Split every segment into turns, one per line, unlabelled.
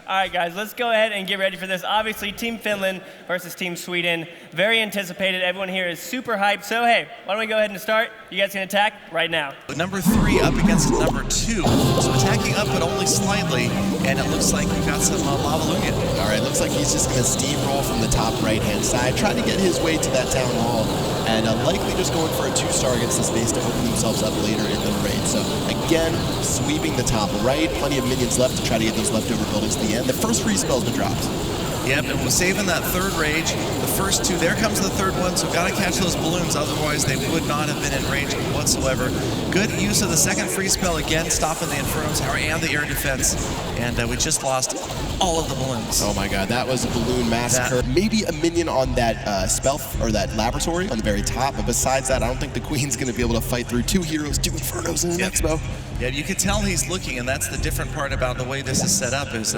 All right, guys, let's go ahead and get ready for this. Obviously, Team Finland versus Team Sweden. Very anticipated. Everyone here is super hyped. So, hey, why don't we go ahead and start? You guys can attack right now.
Number 3 up against number 2. So attacking up, but only slightly. And it looks like we've got some Lavalunia.
All right, looks like he's just going to steamroll from the top right-hand side, trying to get his way to that town hall, and likely just going for a 2-star against the space to open themselves up later in the raid. So again, sweeping the top right, plenty of minions left to try to get those leftover buildings to the end. The first free spell's been dropped.
Yep, and we're saving that third rage. The first 2, there comes the third one, so got to catch those balloons, otherwise they would not have been in range whatsoever. Good use of the second free spell again, stopping the Inferno Tower and the air defense, and we just lost all of the balloons.
Oh my god, that was a balloon massacre. Maybe a minion on that spell, or that laboratory on the very top, but besides that, I don't think the Queen's going to be able to fight through 2 heroes, 2 Infernos in an Expo.
Yeah, you can tell he's looking, and that's the different part about the way this is set up, is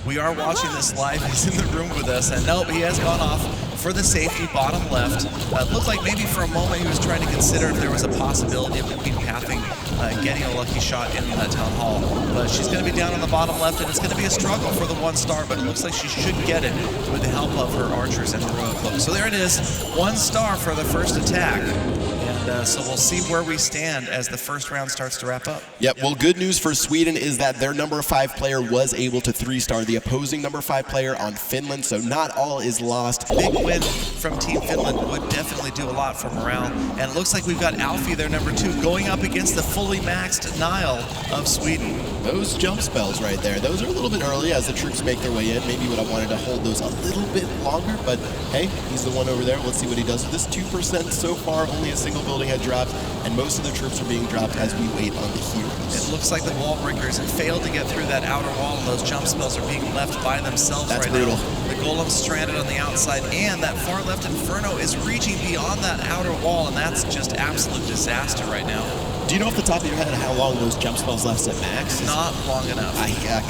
we are watching this live. He's in the room with us, and nope, he has gone off for the safety, bottom left. Looked like maybe for a moment he was trying to consider if there was a possibility of the Queen pathing and getting a lucky shot in that town hall. But she's going to be down on the bottom left, and it's going to be a struggle for the 1-star, but it looks like she should get it with the help of her archers and heroic cloak. So there it is, 1 star for the first attack. And so we'll see where we stand as the first round starts to wrap up.
Yep, well, good news for Sweden is that their number 5 player was able to 3-star the opposing number 5 player on Finland, so not all is lost.
Big win from Team Finland would definitely do a lot for morale. And it looks like we've got Alfie, their number 2, going up against the fully maxed Niall of Sweden.
Those jump spells right there, those are a little bit early as the troops make their way in. Maybe would have wanted to hold those a little bit longer, but hey, he's the one over there. Let's see what he does with this. 2% so far, only a single building had dropped, and most of the troops are being dropped as we wait on the heroes.
It looks like the wall breakers have failed to get through that outer wall, and those jump spells are being left by themselves.
That's
right
brutal.
now. The golem's stranded on the outside, and that far left Inferno is reaching beyond that outer wall, and that's just absolute disaster right now.
Do you know off the top of your head how long those jump spells last at max?
Not long enough.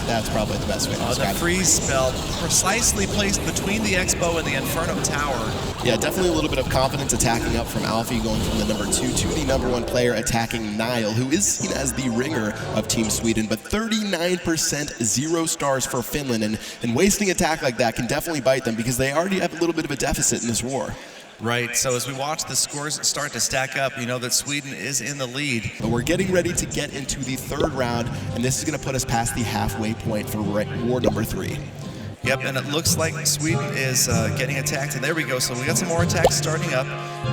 That's probably the best way to describe it.
The freeze spell precisely placed between the Expo and the Inferno Tower.
Yeah, definitely a little bit of confidence attacking up from Alfie, going from the number 2 to the number 1 player, attacking Niall, who is seen as the ringer of Team Sweden, but 39% 0 stars for Finland, and wasting attack like that can definitely bite them because they already have a little bit of a deficit in this war.
Right, so as we watch the scores start to stack up, you know that Sweden is in the lead.
But we're getting ready to get into the 3rd round, and this is going to put us past the halfway point for war number 3.
Yep, and it looks like Sweden is getting attacked, and there we go. So we got some more attacks starting up,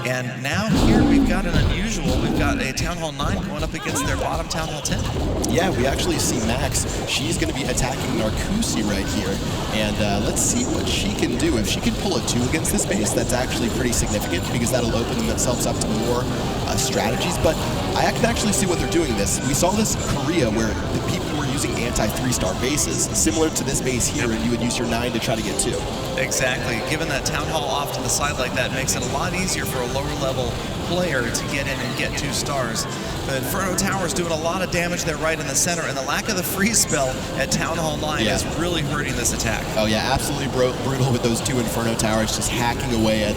and now here we've got an unusual. We've got a Town Hall 9 going up against their bottom Town Hall 10.
Yeah, we actually see Max. She's going to be attacking Narkusi right here, and let's see what she can do. If she can pull a 2 against this base, that's actually pretty significant because that'll open themselves up to more strategies, but I can actually see what they're doing this. We saw this in Korea where the people were using anti-3-star bases, similar to this base here, and you would use your 9 to try to get 2.
Exactly. Given that Town Hall off to the side like that makes it a lot easier for a lower level player to get in and get 2 stars. The Inferno Tower is doing a lot of damage there right in the center, and the lack of the freeze spell at Town Hall 9 is really hurting this attack.
Oh yeah, absolutely brutal with those 2 Inferno Towers just hacking away at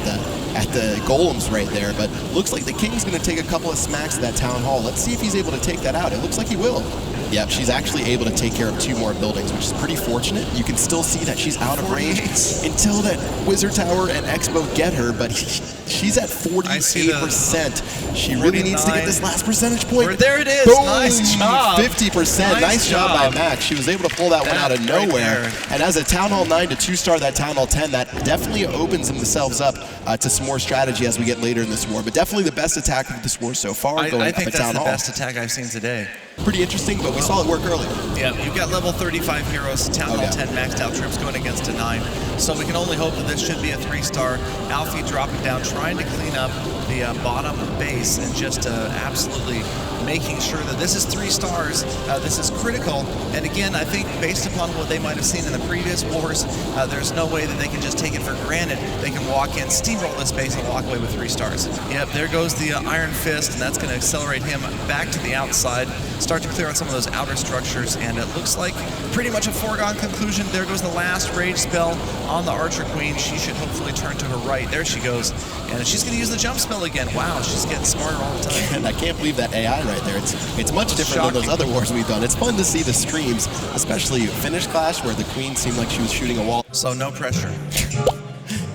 the golems right there, but looks like the King's going to take a couple of smacks at that Town Hall. Let's see if he's able to take that out. It looks like he will. Yep, she's actually able to take care of 2 more buildings, which is pretty fortunate. You can still see that she's out of range until that Wizard Tower and Expo get her, but she's at 48%. She really needs to get this last percentage point.
There it is.
Boom!
Nice job.
50%. Nice job by Max. She was able to pull that one out of nowhere. Right, and as a Town Hall 9 to 2-star that Town Hall 10, that definitely opens themselves up to some more strategy as we get later in this war. But definitely the best attack of this war so far.
I think that's the best attack I've seen today.
Pretty interesting, but we saw it work earlier.
Yeah, you've got level 35 heroes, Town Hall 10 maxed out troops going against a 9. So we can only hope that this should be a 3-star. Alfie dropping down, trying to clean up the bottom base and just absolutely making sure that this is 3 stars. This is critical. And again, I think based upon what they might have seen in the previous wars, there's no way that they can just take it for granted. They can walk in, steamroll this base, and walk away with 3 stars. Yep, there goes the Iron Fist, and that's going to accelerate him back to the outside, start to clear out some of those outer structures, and it looks like pretty much a foregone conclusion. There goes the last rage spell on the Archer Queen. She should hopefully turn to her right. There she goes. And she's going to use the jump spell again. Wow, she's getting smarter all the time.
And I can't believe that AI right there. It's much different than those other wars we've done. It's fun to see the streams, especially Finish Clash, where the queen seemed like she was shooting a wall.
So no pressure.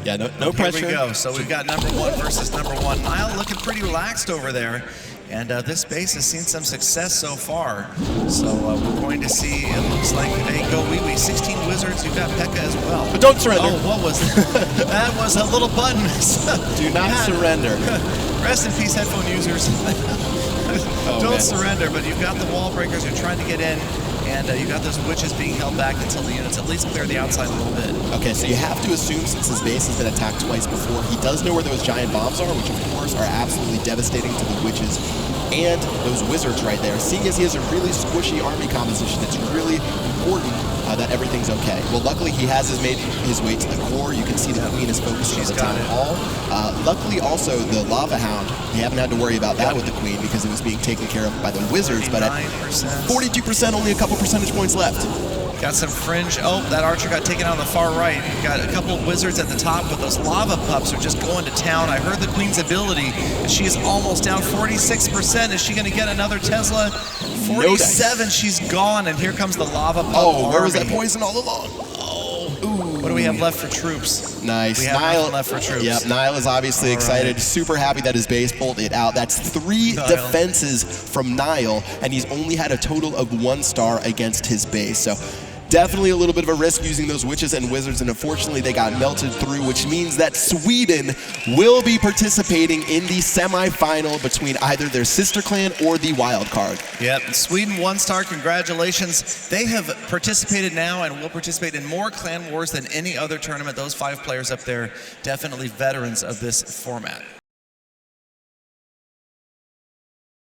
Yeah, no pressure.
Here we go. So we've got number 1 versus number 1. Niall looking pretty relaxed over there. And this base has seen some success so far. So we're going to see, it looks like, hey, go wee wee. 16 wizards, you've got Pekka as well.
But don't surrender.
Oh, what was that? That was a little button.
Do not surrender.
Rest in peace, headphone users. Don't surrender, but you've got the wall breakers, you're trying to get in, and you've got those witches being held back until the units at least clear the outside a little bit.
Okay, so you have to assume, since his base has been attacked twice before, he does know where those giant bombs are, which of course are absolutely devastating to the witches and those wizards right there. Seeing as he has a really squishy army composition, it's really important that everything's okay. Well, luckily he has made his way to the core. You can see the queen is focusing on the town hall. Luckily also the lava hound, they haven't had to worry about that with the queen because it was being taken care of by the wizards, but at 42%, only a couple percentage points left.
Got some fringe. Oh, that archer got taken out on the far right. You've got a couple of wizards at the top, but those lava pups are just going to town. I heard the queen's ability, and she is almost down 46%. Is she going to get another Tesla? 47, she's gone, and here comes the lava pup.
Oh, where was that poison all along?
What do we have left for troops?
Nice.
We have nothing left for troops.
Yep, Niall is obviously excited, super happy that his base pulled it out. That's 3 defenses from Niall, and he's only had a total of 1 star against his base. So definitely a little bit of a risk using those witches and wizards, and unfortunately they got melted through, which means that Sweden will be participating in the semifinal between either their sister clan or the wild card.
Yep, Sweden 1 star, congratulations. They have participated now and will participate in more clan wars than any other tournament. Those 5 players up there, definitely veterans of this format.